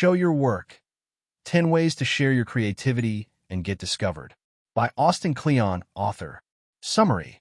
Show your work. 10 Ways to Share Your Creativity and Get Discovered. By Austin Kleon, author. Summary.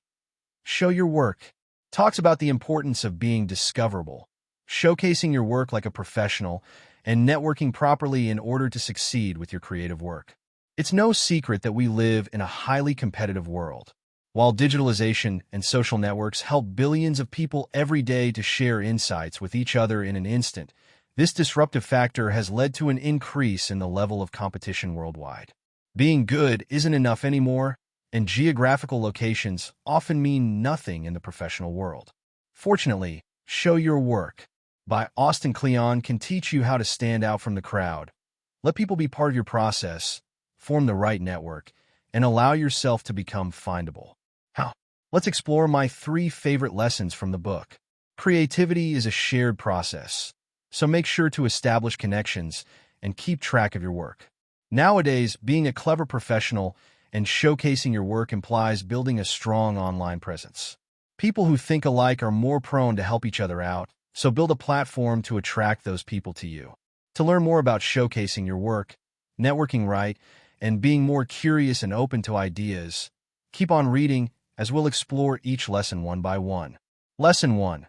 Show your work. Talks about the importance of being discoverable, showcasing your work like a professional, and networking properly in order to succeed with your creative work. It's no secret that we live in a highly competitive world. While digitalization and social networks help billions of people every day to share insights with each other in an instant, this disruptive factor has led to an increase in the level of competition worldwide. Being good isn't enough anymore, and geographical locations often mean nothing in the professional world. Fortunately, Show Your Work by Austin Kleon can teach you how to stand out from the crowd, let people be part of your process, form the right network, and allow yourself to become findable. How? Let's explore my 3 favorite lessons from the book. Creativity is a shared process, so make sure to establish connections and keep track of your work. Nowadays, being a clever professional and showcasing your work implies building a strong online presence. People who think alike are more prone to help each other out, so build a platform to attract those people to you. To learn more about showcasing your work, networking right, and being more curious and open to ideas, keep on reading as we'll explore each lesson one by one. Lesson 1.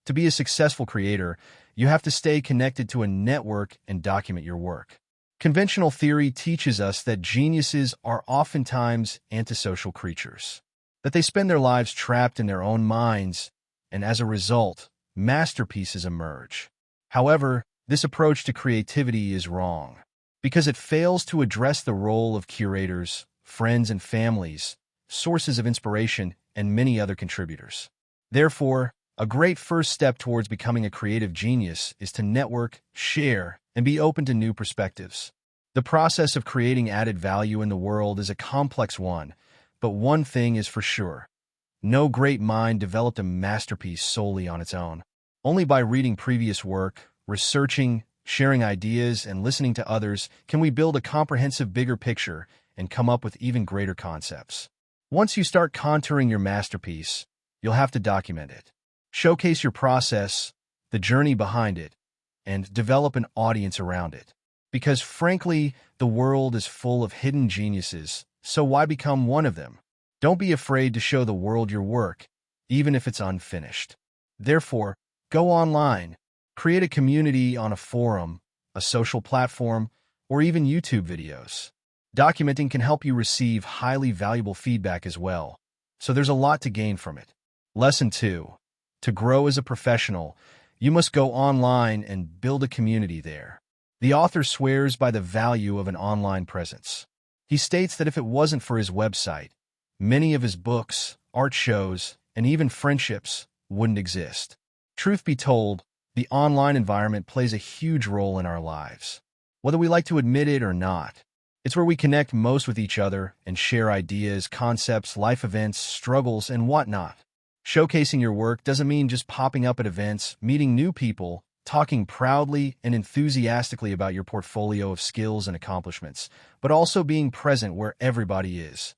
To be a successful creator, you have to stay connected to a network and document your work. Conventional theory teaches us that geniuses are oftentimes antisocial creatures, that they spend their lives trapped in their own minds, and as a result, masterpieces emerge. However, this approach to creativity is wrong, because it fails to address the role of curators, friends and families, sources of inspiration, and many other contributors. Therefore, a great first step towards becoming a creative genius is to network, share, and be open to new perspectives. The process of creating added value in the world is a complex one, but one thing is for sure. No great mind developed a masterpiece solely on its own. Only by reading previous work, researching, sharing ideas, and listening to others can we build a comprehensive bigger picture and come up with even greater concepts. Once you start contouring your masterpiece, you'll have to document it. Showcase your process, the journey behind it, and develop an audience around it. Because frankly, the world is full of hidden geniuses, so why become one of them? Don't be afraid to show the world your work, even if it's unfinished. Therefore, go online, create a community on a forum, a social platform, or even YouTube videos. Documenting can help you receive highly valuable feedback as well, so there's a lot to gain from it. Lesson 2. To grow as a professional, you must go online and build a community there. The author swears by the value of an online presence. He states that if it wasn't for his website, many of his books, art shows, and even friendships wouldn't exist. Truth be told, the online environment plays a huge role in our lives. Whether we like to admit it or not, it's where we connect most with each other and share ideas, concepts, life events, struggles, and whatnot. Showcasing your work doesn't mean just popping up at events, meeting new people, talking proudly and enthusiastically about your portfolio of skills and accomplishments, but also being present where everybody is.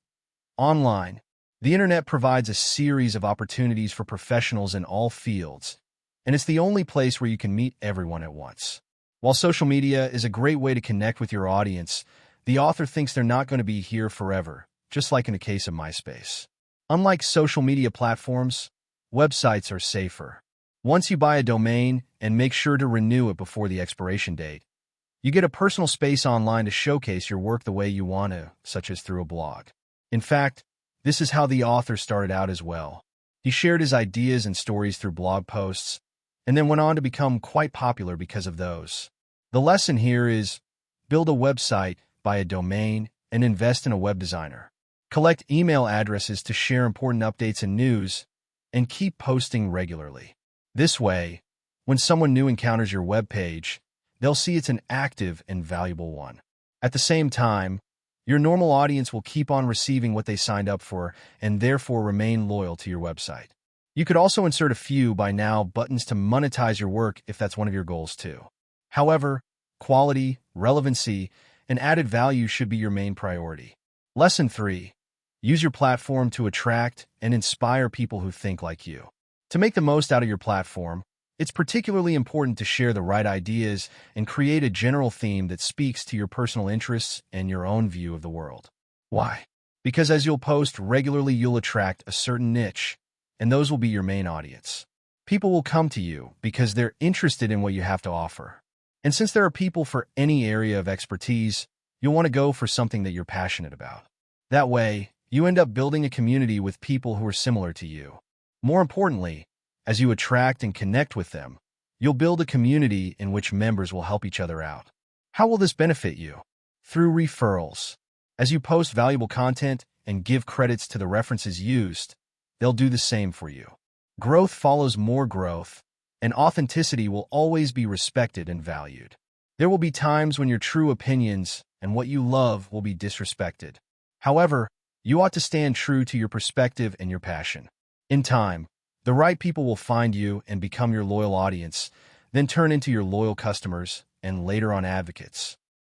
Online, the internet provides a series of opportunities for professionals in all fields, and it's the only place where you can meet everyone at once. While social media is a great way to connect with your audience, the author thinks they're not going to be here forever, just like in the case of MySpace. Unlike social media platforms, websites are safer. Once you buy a domain and make sure to renew it before the expiration date, you get a personal space online to showcase your work the way you want to, such as through a blog. In fact, this is how the author started out as well. He shared his ideas and stories through blog posts, and then went on to become quite popular because of those. The lesson here is, build a website, buy a domain, and invest in a web designer. Collect email addresses to share important updates and news, and keep posting regularly. This way, when someone new encounters your web page, they'll see it's an active and valuable one. At the same time, your normal audience will keep on receiving what they signed up for and therefore remain loyal to your website. You could also insert a few by now buttons to monetize your work if that's one of your goals too. However, quality, relevancy, and added value should be your main priority. Lesson 3. Use your platform to attract and inspire people who think like you. To make the most out of your platform, It's particularly important to share the right ideas and create a general theme that speaks to your personal interests and your own view of the world. Why? Because as you'll post regularly, you'll attract a certain niche, and those will be your main audience. People will come to you because they're interested in what you have to offer. And since there are people for any area of expertise, you'll want to go for something that you're passionate about. That way, you end up building a community with people who are similar to you. More importantly, as you attract and connect with them, you'll build a community in which members will help each other out. How will this benefit you? Through referrals. As you post valuable content and give credits to the references used, they'll do the same for you. Growth follows more growth, and authenticity will always be respected and valued. There will be times when your true opinions and what you love will be disrespected. However, you ought to stand true to your perspective and your passion. In time, the right people will find you and become your loyal audience, then turn into your loyal customers and later on advocates.